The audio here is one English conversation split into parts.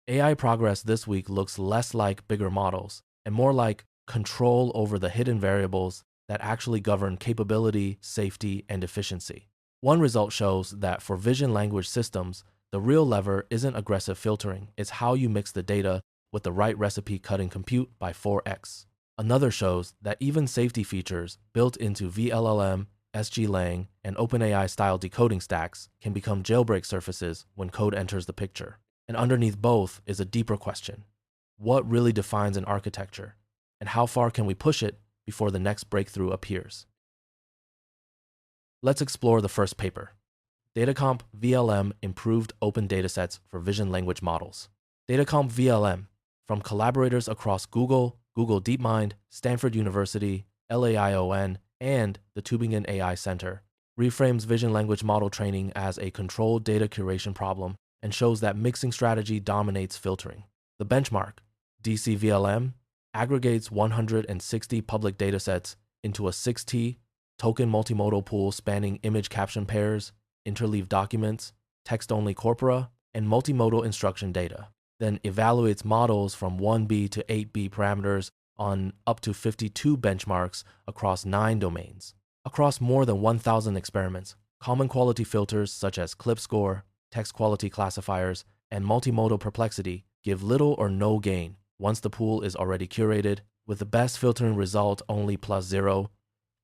AI progress this week looks less like bigger models and more like control over the hidden variables that actually govern capability, safety, and efficiency. One result shows that for vision language systems, the real lever isn't aggressive filtering, it's how you mix the data with the right recipe cutting compute by 4x. Another shows that even safety features built into vLLM, SGLang, and OpenAI-style decoding stacks can become jailbreak surfaces when code enters the picture. And underneath both is a deeper question. What really defines an architecture? And how far can we push it before the next breakthrough appears? Let's explore the first paper. Datacomp vLLM improved open datasets for vision language models. Datacomp vLLM, from collaborators across Google, Google DeepMind, Stanford University, LAION, and the Tübingen AI Center, reframes vision language model training as a controlled data curation problem and shows that mixing strategy dominates filtering. The benchmark, DCVLM, aggregates 160 public datasets into a 6T token multimodal pool spanning image caption pairs, interleaved documents, text-only corpora, and multimodal instruction data, then evaluates models from 1B to 8B parameters on up to 52 benchmarks across 9 domains. Across more than 1,000 experiments, common quality filters such as clip score, text quality classifiers, and multimodal perplexity give little or no gain once the pool is already curated, with the best filtering result only +0,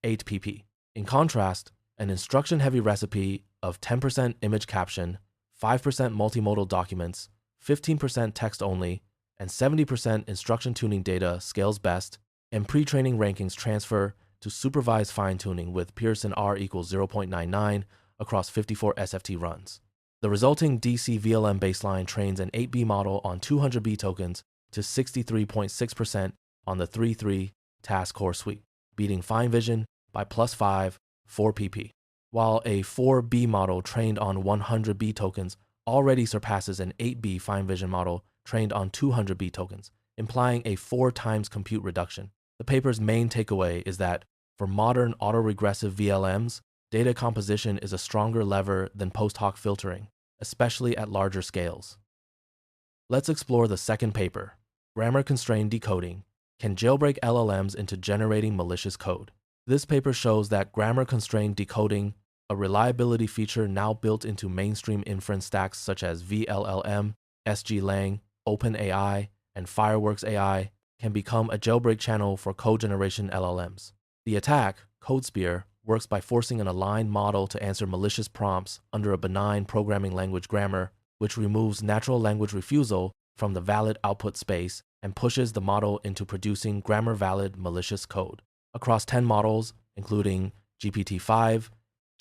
8 pp. In contrast, an instruction-heavy recipe of 10% image caption, 5% multimodal documents, 15% text-only, and 70% instruction tuning data scales best, and pre-training rankings transfer to supervised fine-tuning with Pearson R equals 0.99 across 54 SFT runs. The resulting DC VLM baseline trains an 8B model on 200B tokens to 63.6% on the 3.3 task core suite, beating Fine Vision by +5, 4 pp, while a 4B model trained on 100B tokens already surpasses an 8B Fine Vision model trained on 200B tokens, implying a 4 times compute reduction. The paper's main takeaway is that for modern autoregressive VLMs, data composition is a stronger lever than post-hoc filtering, especially at larger scales. Let's explore the second paper, Grammar-Constrained Decoding, Can Jailbreak LLMs into Generating Malicious Code? This paper shows that grammar-constrained decoding, a reliability feature now built into mainstream inference stacks such as vLLM, SGLang, OpenAI, and Fireworks AI, can become a jailbreak channel for code generation LLMs. The attack, CodeSpear, works by forcing an aligned model to answer malicious prompts under a benign programming language grammar, which removes natural language refusal from the valid output space and pushes the model into producing grammar-valid malicious code. Across 10 models, including GPT-5,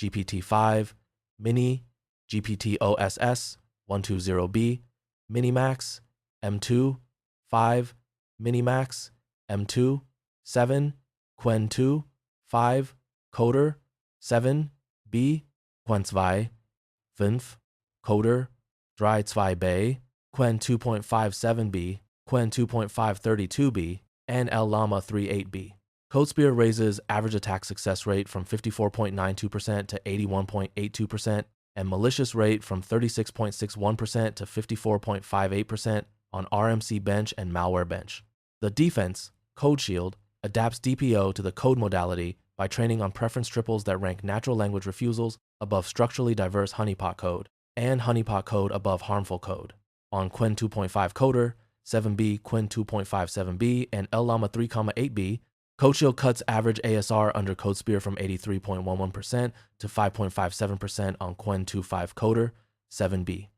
GPT-5, Mini, GPT-OSS, 120B, Minimax, M2, 5, Minimax, M2, 7, Quen 2, 5, Coder, 7, B, Quen 2, 5, Coder, 3.2b, Quen 2.57b, Quen 2.532b, and LLama 3.8b. CodeSpear raises average attack success rate from 54.92% to 81.82%, and malicious rate from 36.61% to 54.58% on RMC bench and malware bench. The defense, Code Shield, adapts DPO to the code modality by training on preference triples that rank natural language refusals above structurally diverse honeypot code and honeypot code above harmful code. On Quen 2.5 Coder, 7b, Quen 2.57b, and LLama 3.8b, CodeShield cuts average ASR under CodeSpear from 83.11% to 5.57% on Quen 2.5 Coder, 7b,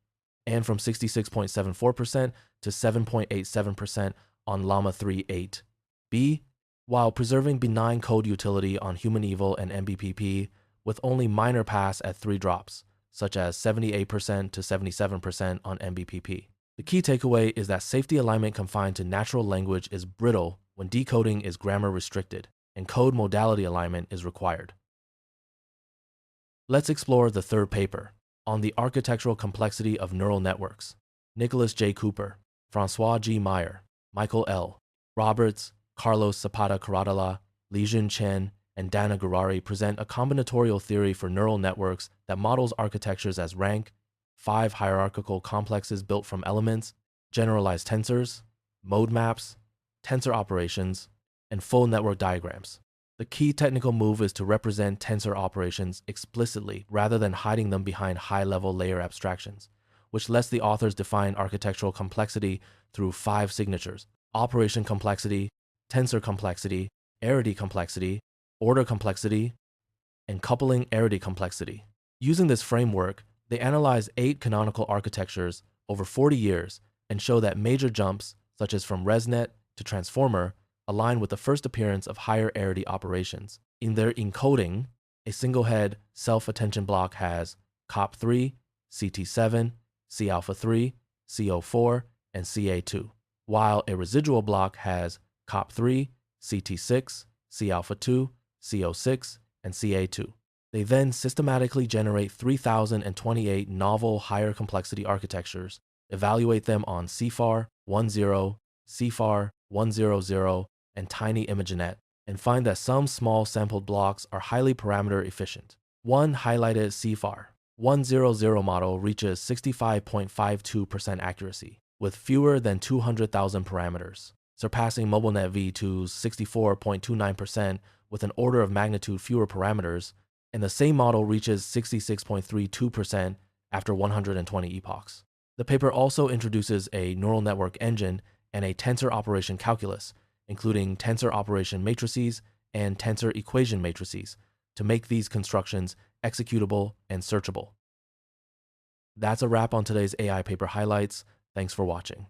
and from 66.74% to 7.87% on Llama 3.8b, while preserving benign code utility on Human Evil and MBPP with only minor pass at 3 drops, such as 78% to 77% on MBPP. The key takeaway is that safety alignment confined to natural language is brittle when decoding is grammar restricted, and code modality alignment is required. Let's explore the third paper, on the architectural complexity of neural networks. Nicholas J. Cooper, Francois G. Meyer, Michael L. Roberts, Carlos Zapata-Caradala, Lijun Chen, and Dana Gurari present a combinatorial theory for neural networks that models architectures as rank, 5 hierarchical complexes built from elements, generalized tensors, mode maps, tensor operations, and full network diagrams. The key technical move is to represent tensor operations explicitly rather than hiding them behind high-level layer abstractions, which lets the authors define architectural complexity through 5 signatures: operation complexity, tensor complexity, arity complexity, order complexity, and coupling arity complexity. Using this framework, they analyze 8 canonical architectures over 40 years and show that major jumps, such as from ResNet to Transformer, align with the first appearance of higher arity operations. In their encoding, a single head self-attention block has COP3, CT7, C-alpha3, CO4, and CA2, while a residual block has COP3, CT6, C-alpha2, CO6, and CA2. They then systematically generate 3,028 novel higher complexity architectures, evaluate them on CFAR 10, CFAR 100, and Tiny ImageNet, and find that some small sampled blocks are highly parameter efficient. One highlighted CFAR 100 model reaches 65.52% accuracy, with fewer than 200,000 parameters, surpassing MobileNet V2's 64.29% with an order of magnitude fewer parameters, and the same model reaches 66.32% after 120 epochs. The paper also introduces a neural network engine and a tensor operation calculus, including tensor operation matrices and tensor equation matrices, to make these constructions executable and searchable. That's a wrap on today's AI paper highlights. Thanks for watching.